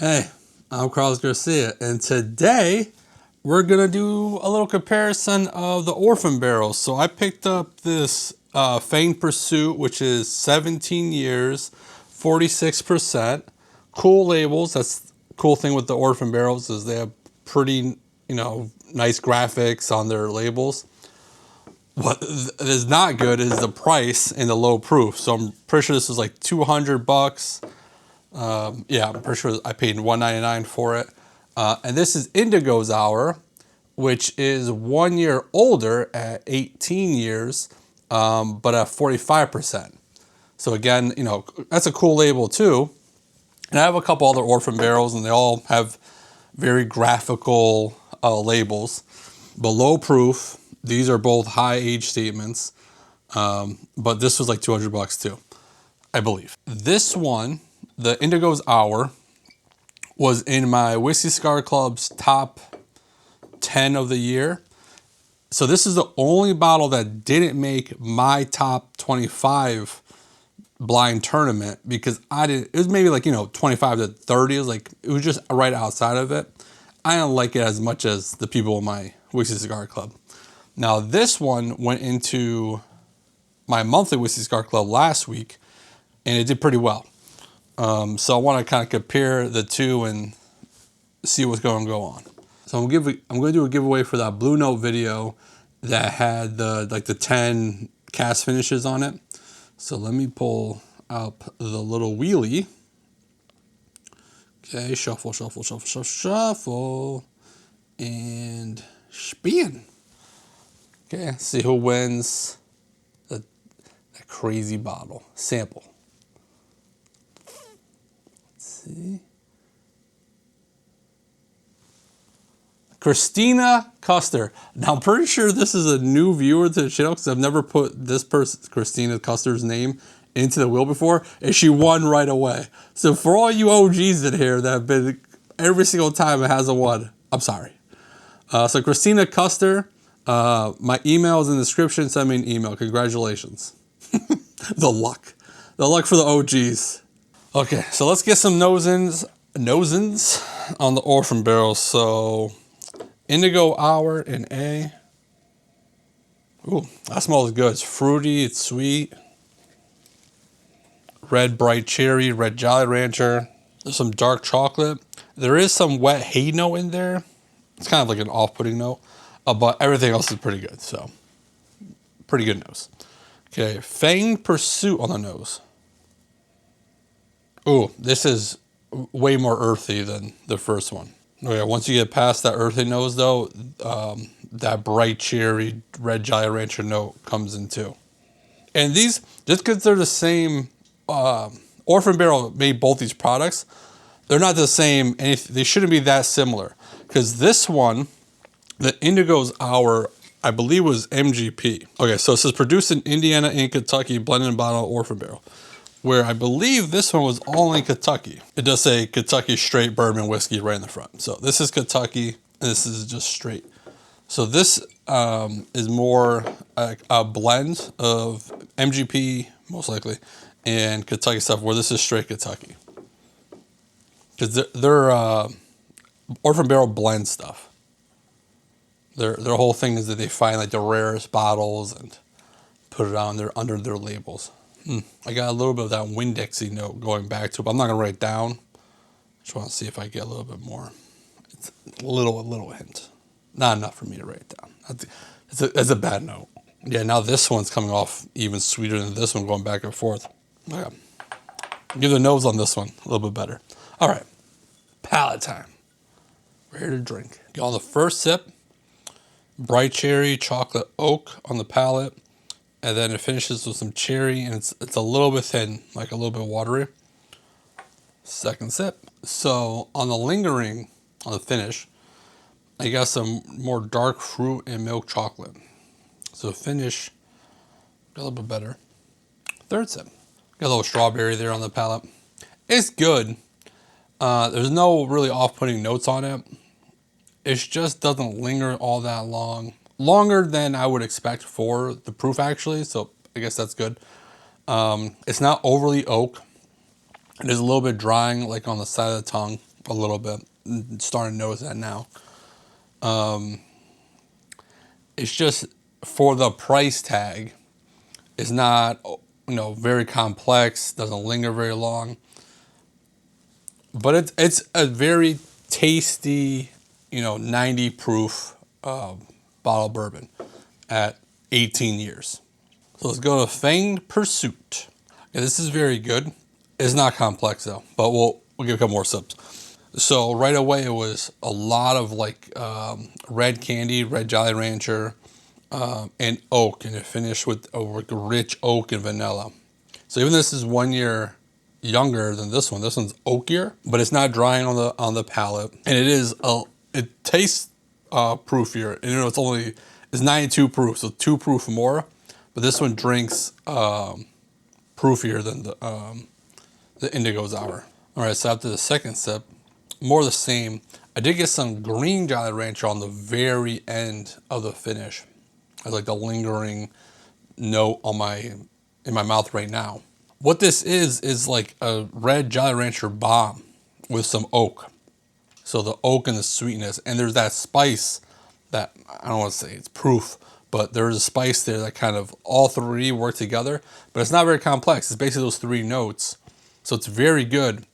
Hey, I'm Carlos Garcia, and today we're gonna do a little comparison of the Orphan barrels. So I picked up this Fanged Pursuit, which is 17 years, 46%. Cool labels. That's the cool thing with the Orphan barrels is they have pretty, nice graphics on their labels. What is not good is the price and the low proof. So I'm pretty sure this is like $200. Yeah, I'm pretty sure I paid $1.99 for it. And this is Indigo's hour, which is 1 year older at 18 years, but at 45%. So again, that's a cool label too. And I have a couple other Orphan barrels, and they all have very graphical labels. But low proof. These are both high age statements. But this was like $200 too, I believe. This one, the Indigo's Hour, was in my Whiskey Cigar Club's top 10 of the year. So this is the only bottle that didn't make my top 25 blind tournament because it was maybe like, 25 to 30. It was just right outside of it. I don't like it as much as the people in my Whiskey Cigar Club. Now this one went into my monthly Whiskey Cigar Club last week, and it did pretty well. So I want to kind of compare the two and see what's going to go on. So I'm going to do a giveaway for that Blue Note video that had the 10 cast finishes on it. So let me pull up the little wheelie. Okay, shuffle, shuffle, shuffle, shuffle, shuffle, and spin. Okay, let's see who wins that crazy bottle sample. See. Christina Custer. Now I'm pretty sure this is a new viewer to the channel because I've never put this person, Christina Custer's name, into the wheel before, and she won right away. So for all you OGs in here that have been every single time it hasn't won, I'm sorry. So Christina Custer, my email is in the description. Send me an email. Congratulations. The luck for the OGs. Okay, so let's get some nosins on the Orphan barrels. So, Indigo Hour in A. Ooh, that smells good. It's fruity, it's sweet. Red Bright Cherry, Red Jolly Rancher. There's some dark chocolate. There is some wet hay note in there. It's kind of like an off-putting note. But everything else is pretty good, so pretty good nose. Okay, Fanged Pursuit on the nose. Ooh, this is way more earthy than the first one. Okay, once you get past that earthy nose, though, that bright cherry, red Jolly Rancher note comes in too. And these, just because they're the same, Orphan Barrel made both these products, they're not the same. They shouldn't be that similar. Because this one, the Indigo's Hour, I believe was MGP. Okay, so it says produced in Indiana and Kentucky, blended and bottled Orphan Barrel. Where I believe this one was all in Kentucky. It does say Kentucky straight bourbon whiskey right in the front. So this is Kentucky, and this is just straight. So this is more a blend of MGP, most likely, and Kentucky stuff, where this is straight Kentucky. Because they're Orphan Barrel blend stuff. Their whole thing is that they find like the rarest bottles and put it on under their labels. I got a little bit of that Winn-Dixie note going back to it, but I'm not going to write it down. Just want to see if I get a little bit more. It's a little hint. Not enough for me to write it down. It's a bad note. Yeah, now this one's coming off even sweeter than this one, going back and forth. Okay. Give the nose on this one a little bit better. All right. Palate time. We're here to drink. Get on the first sip. Bright cherry, chocolate oak on the palate. And then it finishes with some cherry, and it's a little bit thin, like a little bit watery. Second sip. So on the lingering, on the finish, I got some more dark fruit and milk chocolate. So finish, got a little bit better. Third sip. Got a little strawberry there on the palate. It's good. There's no really off-putting notes on it. It just doesn't linger all that long. Longer than I would expect for the proof, actually, so I guess that's good. It's not overly oak. It is a little bit drying, like on the side of the tongue, a little bit. Starting to notice that now. It's just for the price tag. It's not, very complex. Doesn't linger very long. But it's a very tasty, 90 proof bottle of bourbon at 18 years. So let's go to Fanged Pursuit. Yeah, this is very good. It's not complex though, but we'll give a couple more sips. So right away it was a lot of red candy, red Jolly Rancher, and oak, and it finished with a rich oak and vanilla. So even this is 1 year younger than this one. This one's oakier, but it's not drying on the palate, and it tastes proofier. And it's 92 proof, so 2 proof more, but this one drinks proofier than the Indigo's Hour. All right, so after the second sip, more of the same. I did get some green Jolly Rancher on the very end of the finish. I like the lingering note in my mouth right now. What this is like a red Jolly Rancher bomb with some oak. So the oak and the sweetness, and there's that spice that, I don't want to say it's proof, but there's a spice there that kind of all three work together, but it's not very complex. It's basically those 3 notes. So it's very good.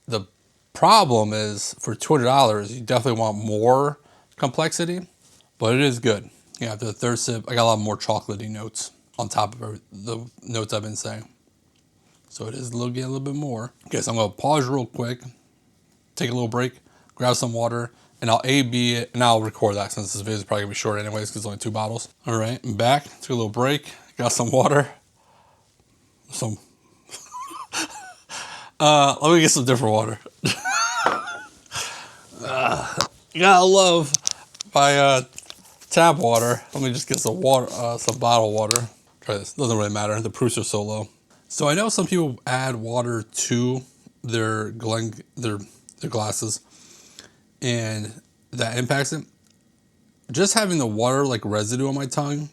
The problem is for $200, you definitely want more complexity, but it is good. Yeah, after the third sip, I got a lot more chocolatey notes on top of the notes I've been saying. So it is getting a little bit more. Okay, so I'm gonna pause real quick, take a little break, grab some water, and I'll A/B it, and I'll record that since this video is probably gonna be short anyways because it's only 2 bottles. All right, I'm back, took a little break, got some water. Let me get some different water. You gotta love my tap water. Let me just get some water, some bottled water. Try this. Doesn't really matter. The proofs are so low. So I know some people add water to their glasses, and that impacts it. Just having the water like residue on my tongue,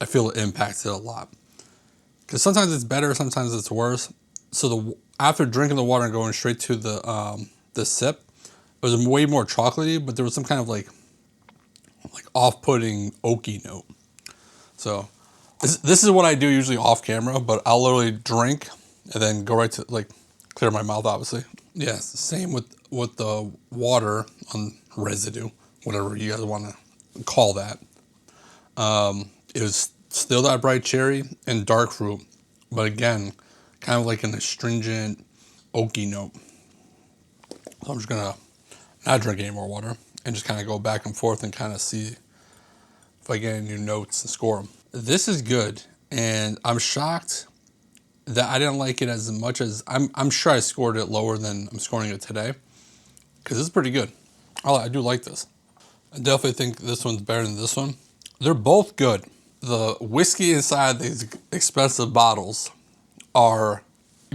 I feel it impacts it a lot. Because sometimes it's better, sometimes it's worse. So after drinking the water and going straight to the sip, it was way more chocolatey, but there was some kind of like off-putting oaky note. So this is what I do usually off camera, but I'll literally drink and then go right to clear my mouth, obviously. Yeah, it's the same with the water on residue, whatever you guys want to call that. It was still that bright cherry and dark fruit, but again, kind of like an astringent oaky note. So I'm just gonna not drink any more water and just kind of go back and forth and kind of see if I get any new notes and score them. This is good, and I'm shocked that I didn't like it as much as I'm sure I scored it lower than I'm scoring it today, because it's pretty good. I do like this. I definitely think this one's better than this one. They're both good. The whiskey inside these expensive bottles are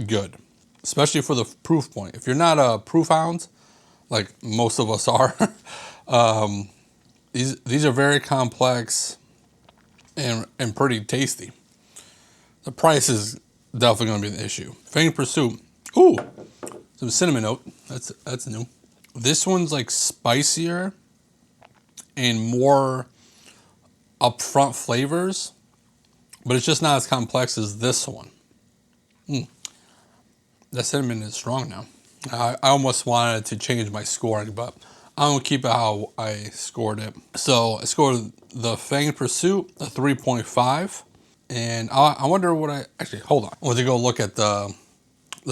good, especially for the proof point. If you're not a proof hound, like most of us are, these are very complex and pretty tasty. The price is definitely going to be an issue. Fanged Pursuit. Ooh, some cinnamon note. That's new. This one's like spicier and more upfront flavors, but it's just not as complex as this one. The cinnamon is strong now. I almost wanted to change my scoring, but I'm going to keep it how I scored it. So I scored the Fanged Pursuit a 3.5. And I wonder what hold on. I want to go look at the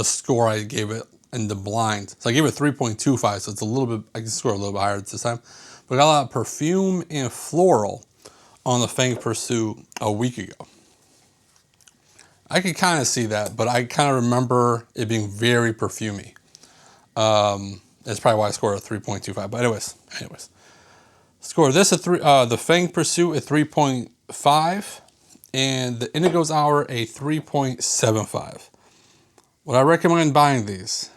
score I gave it in the blind. So I gave it 3.25, so it's a little bit, I can score a little bit higher this time. But I got a lot of perfume and floral on the Fanged Pursuit a week ago. I could kind of see that, but I kind of remember it being very perfumey. That's probably why I scored a 3.25. But anyways, score this the Fanged Pursuit at 3.5, and the Indigo's Hour a 3.75. Would I recommend buying these?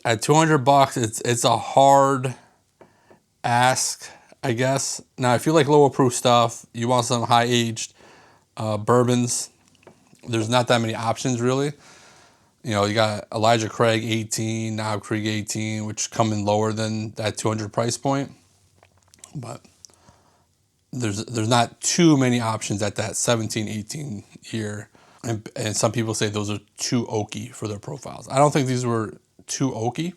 At $200, it's a hard ask, I guess. Now, if you like lower proof stuff, you want some high aged bourbons, there's not that many options really. You know, you got Elijah Craig 18, Knob Creek 18, which come in lower than that 200 price point. But there's not too many options at that 17, 18 year. And some people say those are too oaky for their profiles. I don't think these were too oaky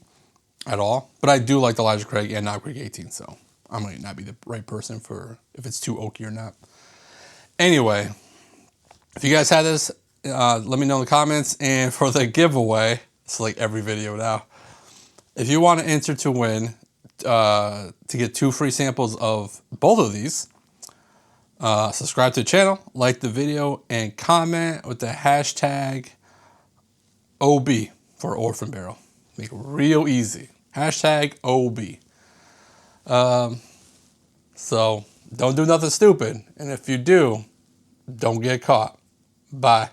at all. But I do like the Elijah Craig and Knob Creek 18, so I might not be the right person for if it's too oaky or not. Anyway, if you guys had this, let me know in the comments. And for the giveaway, it's like every video now. If you want to enter to win, to get 2 free samples of both of these, subscribe to the channel, like the video, and comment with the hashtag OB for Orphan Barrel. Make it real easy. Hashtag OB. So don't do nothing stupid. And if you do, don't get caught. Bye.